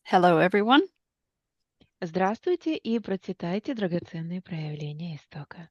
Hello, everyone. Здравствуйте и процветайте, драгоценные проявления истока.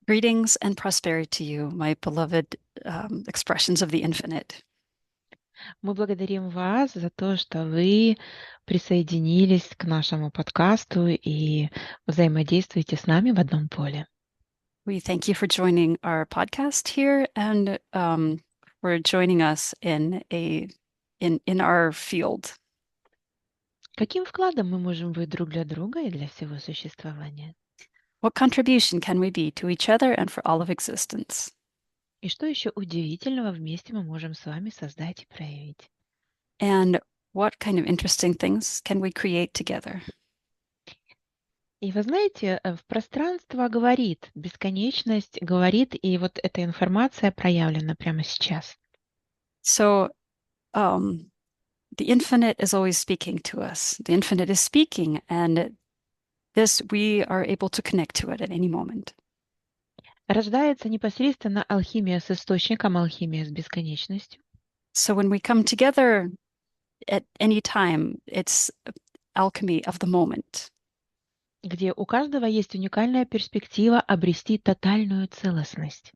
Greetings and prosperity to you, my beloved expressions of the infinite. Мы благодарим вас за то, что вы присоединились к нашему подкасту и взаимодействуете с нами в одном поле. We thank you for joining our podcast here and for joining us in our field. Каким вкладом мы можем быть друг для друга и для всего существования? What contribution can we be to each other and for all of existence? И что еще удивительного вместе мы можем с вами создать и проявить? And what kind of interesting things can we create together? И вы знаете, в пространство говорит, бесконечность говорит, и вот эта информация проявлена прямо сейчас. So, the infinite is always speaking to us. The infinite is speaking, and this we are able to connect to it at any moment. Рождается непосредственно алхимия с источником, алхимия с бесконечностью, So when we come together at any time, it's alchemy of the moment. где у каждого есть уникальная перспектива обрести тотальную целостность.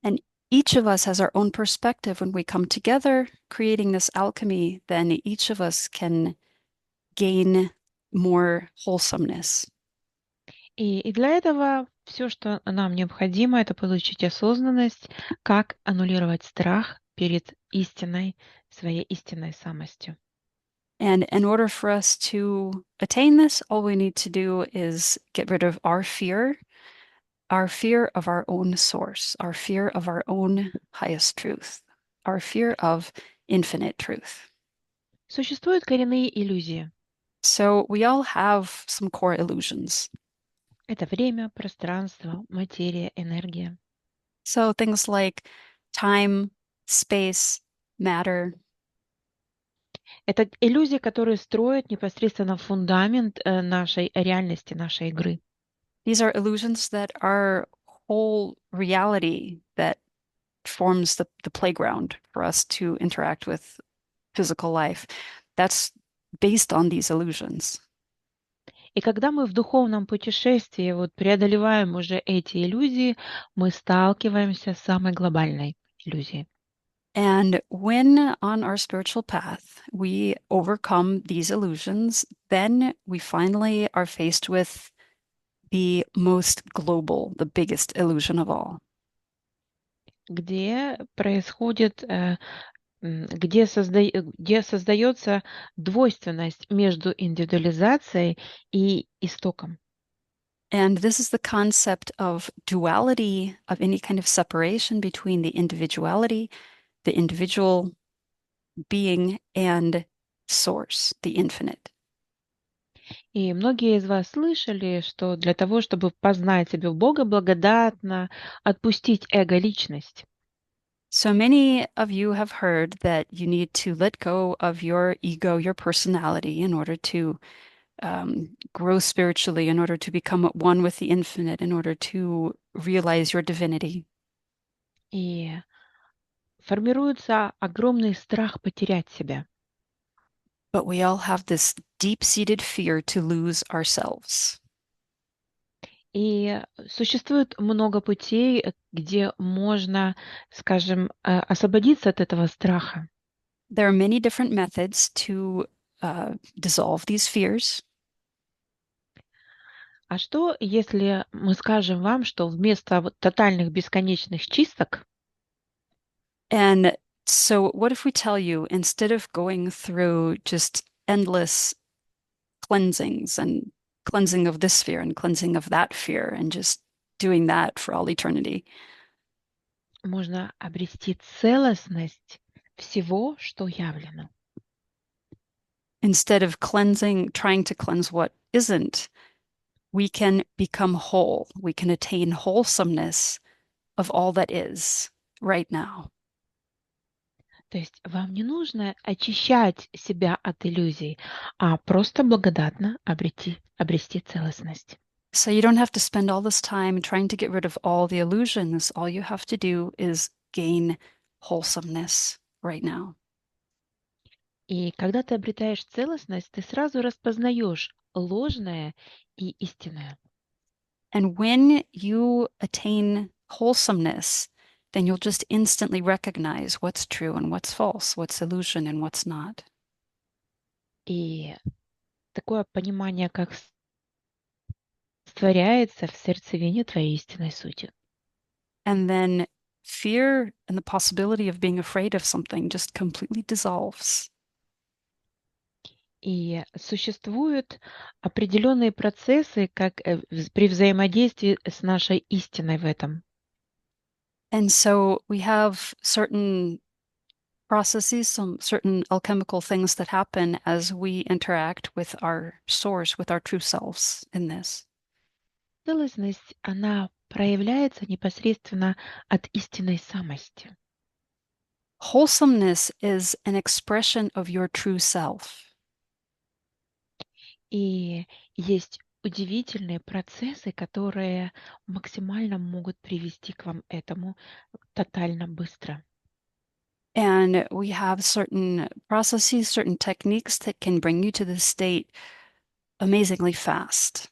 And each of us has our own perspective when we come together, creating this alchemy, then each of us can gain more wholesomeness. И для этого все, что нам необходимо, это получить осознанность, как аннулировать страх перед истиной, своей истинной самостью. And in order for us to attain this, all we need to do is get rid of our fear of our own source, our fear of our own highest truth, our fear of infinite truth. Существуют коренные иллюзии. So we all have some core illusions. Это время, пространство, материя, энергия. So things like time, space, matter. Это иллюзии, которые строят непосредственно фундамент нашей реальности, нашей игры. These are illusions that are whole reality that forms the playground for us to interact with physical life. That's based on these illusions. И когда мы в духовном путешествии вот преодолеваем уже эти иллюзии, мы сталкиваемся с самой глобальной иллюзией. And when on our spiritual path we overcome these illusions, then we finally are faced with the most global, the biggest illusion of all. Где происходит, где создается двойственность между индивидуализацией и истоком. And this is the concept of duality, of any kind of separation between the individuality, the individual being, and source, the infinite. И многие из вас слышали, что для того, чтобы познать себя в Бога, благодатно отпустить эго-личность. So many of you have heard that you need to let go of your ego, your personality, in order to grow spiritually, in order to become one with the infinite, in order to realize your divinity. И формируется огромный страх потерять себя. But we all have this deep-seated fear to lose ourselves. И существует много путей, где можно, скажем, освободиться от этого страха. There are many different methods to dissolve these fears. А что, если мы скажем вам, что вместо вот тотальных бесконечных чисток And so, what if we tell you instead of going through just endless cleansings and cleansing of this fear and cleansing of that fear and just doing that for all eternity, можно обрести целостность всего, что явлено? instead of cleansing, trying to cleanse what isn't, we can become whole. We can attain wholesomeness of all that is right now. То есть вам не нужно очищать себя от иллюзий, а просто благодатно обрести целостность. So you don't have to spend all this time trying to get rid of all the illusions. All you have to do is gain wholesomeness right now. И когда ты обретаешь целостность, ты сразу распознаешь ложное и истинное. And when you attain wholesomeness, then you'll just instantly recognize what's true and what's false, what's illusion and what's not. И такое понимание, как створяется в сердцевине твоей истинной сути. And then fear and the possibility of being afraid of something just completely dissolves. И существуют определенные процессы, как при взаимодействии с нашей истиной в этом. And so we have certain processes, some certain alchemical things that happen as we interact with our source, with our true selves in this. Целостность, она проявляется непосредственно от истинной самости. Wholesomeness is an expression of your true self. И есть удивительные процессы, которые максимально могут привести к вам этому тотально быстро. And we have certain processes, certain techniques that can bring you to this state amazingly fast.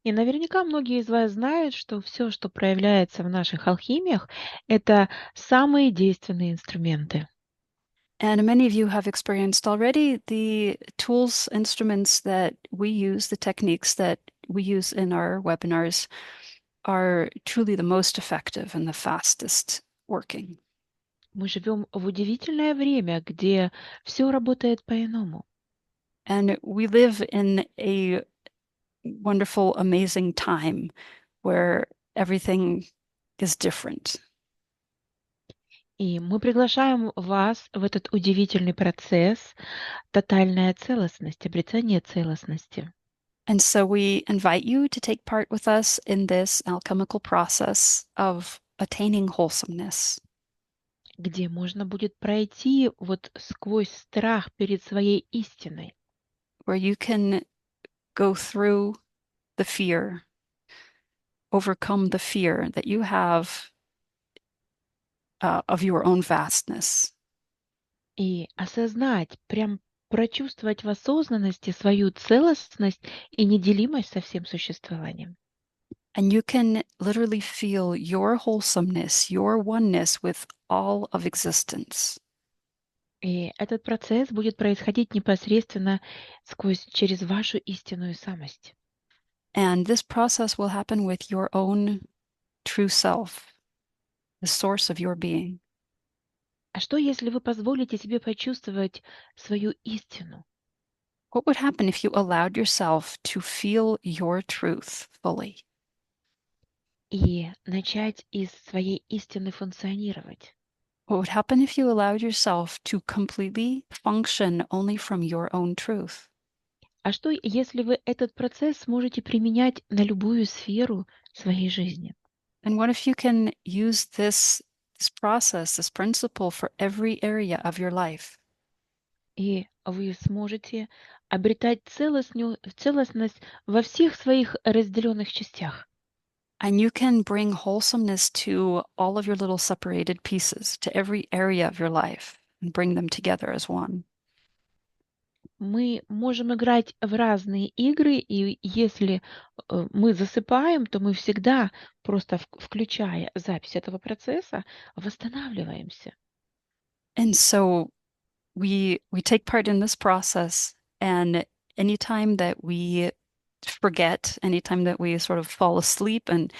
И наверняка многие из вас знают, что все, что проявляется в наших алхимиях, это самые действенные инструменты. And many of you have experienced already the tools, instruments that we use, the techniques that we use in our webinars are truly the most effective and the fastest working. Мы живем в удивительное время, где все работает по-иному. And we live in a wonderful, amazing time where everything is different. И мы приглашаем вас в этот удивительный процесс тотальная целостность, обретение целостности, And so we invite you to take part with us in this alchemical process of attaining wholesomeness, где можно будет пройти вот сквозь страх перед своей истиной, where you can go through the fear, overcome the fear that you have of your own vastness. и осознать, прям прочувствовать в осознанности свою целостность и неделимость со всем существованием. And you can literally feel your wholesomeness, your oneness with all of existence. И этот процесс будет происходить непосредственно через вашу истинную самость. And this process will happen with your own true self, the source of your being. А что, если вы позволите себе почувствовать свою истину What would happen if you allowed yourself to feel your truth fully? и начать из своей истины функционировать? What would happen if you allowed yourself to completely function only from your own truth? А что, если вы этот процесс сможете применять на любую сферу своей жизни? And what if you can use this process, this principle for every area of your life? И вы сможете обретать целостность во всех своих разделенных частях. And you can bring wholesomeness to all of your little separated pieces, to every area of your life, and bring them together as one. Мы можем играть в разные игры, и если мы засыпаем, то мы всегда, просто включая запись этого процесса, восстанавливаемся. And so we take part in this process, and anytime that we forget, anytime that we sort of fall asleep and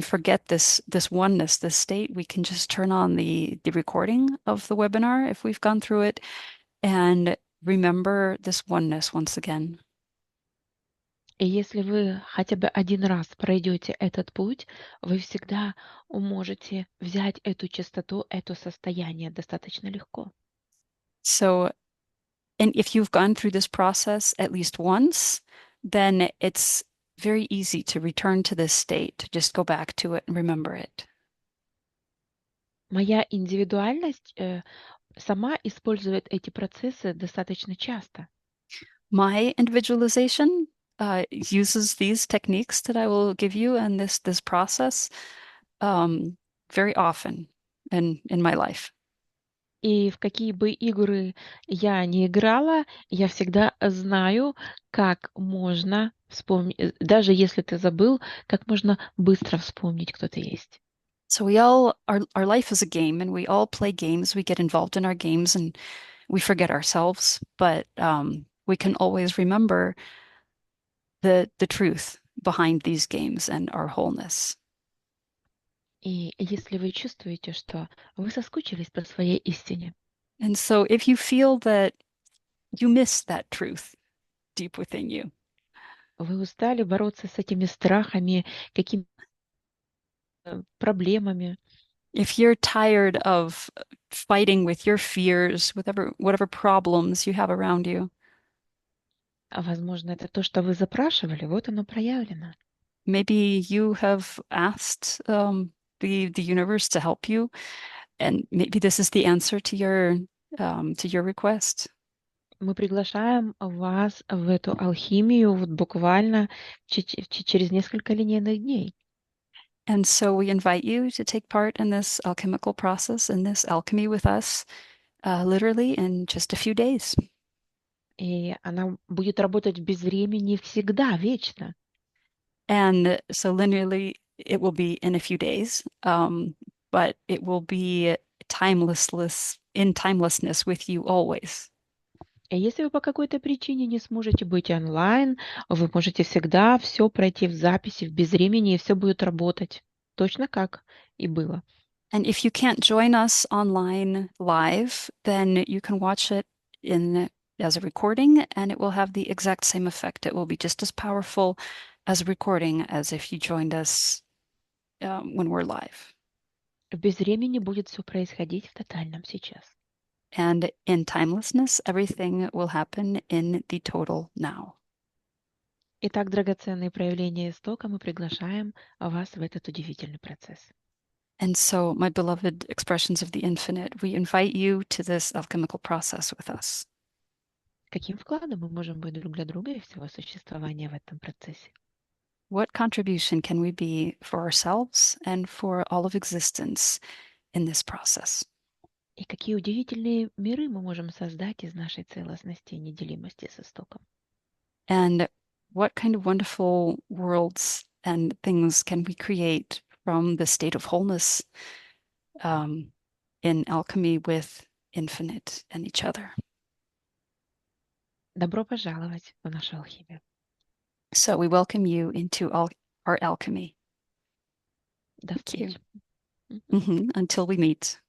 forget this oneness, this state, we can just turn on the recording of the webinar if we've gone through it and remember this oneness once again. И если вы хотя бы один раз пройдете этот путь, вы всегда можете взять эту частоту, это состояние достаточно легко. So, and if you've gone through this process at least once, then it's very easy to return to this state, to just go back to it and remember it. Моя индивидуальность сама использует эти процессы достаточно часто. My individualization uses these techniques that I will give you and this process very often in my life. И в какие бы игры я ни играла, я всегда знаю, как можно вспомнить, даже если ты забыл, как можно быстро вспомнить, кто ты есть. So our life is a game and we all play games. We get involved in our games and we forget ourselves, but we can always remember the truth behind these games and our wholeness. И если вы чувствуете, что вы соскучились по своей истине, And so if you feel that you miss that truth deep within you, вы устали бороться с этими страхами, какими проблемами, if you're tired of fighting with your fears, whatever problems you have around you, возможно, это то, что вы запрашивали, вот оно проявлено. maybe you have asked the universe to help you, and maybe this is the answer to your request. Мы приглашаем вас в эту алхимию вот буквально через несколько линейных дней. And so we invite you to take part in this alchemical process, in this alchemy with us, literally in just a few days. И она будет работать без времени всегда, вечно. And so linearly, it will be in a few days, but it will be in timelessness with you always. И если вы по какой-то причине не сможете быть онлайн, вы можете всегда все пройти в записи, в безвремени, и все будет работать. Точно как и было. And if you can't join us online live, then you can watch it in as a recording, and it will have the exact same effect. It will be just as powerful as a recording as if you joined us when we're live. В безвремени будет все происходить в тотальном сейчас. And in timelessness, everything will happen in the total now. Итак, драгоценные проявления истока, мы приглашаем вас в этот удивительный процесс. And so, my beloved expressions of the infinite, we invite you to this alchemical process with us. Каким вкладом мы можем быть друг для друга и всего существования в этом процессе? What contribution can we be for ourselves and for all of existence in this process? И какие удивительные миры мы можем создать из нашей целостности и неделимости с истоком? And what kind of wonderful worlds and things can we create from the state of wholeness um, in alchemy with infinite and each other? Добро пожаловать в нашу алхимию. So we welcome you into our alchemy. До Thank you. встречи. Мгм. Until we meet.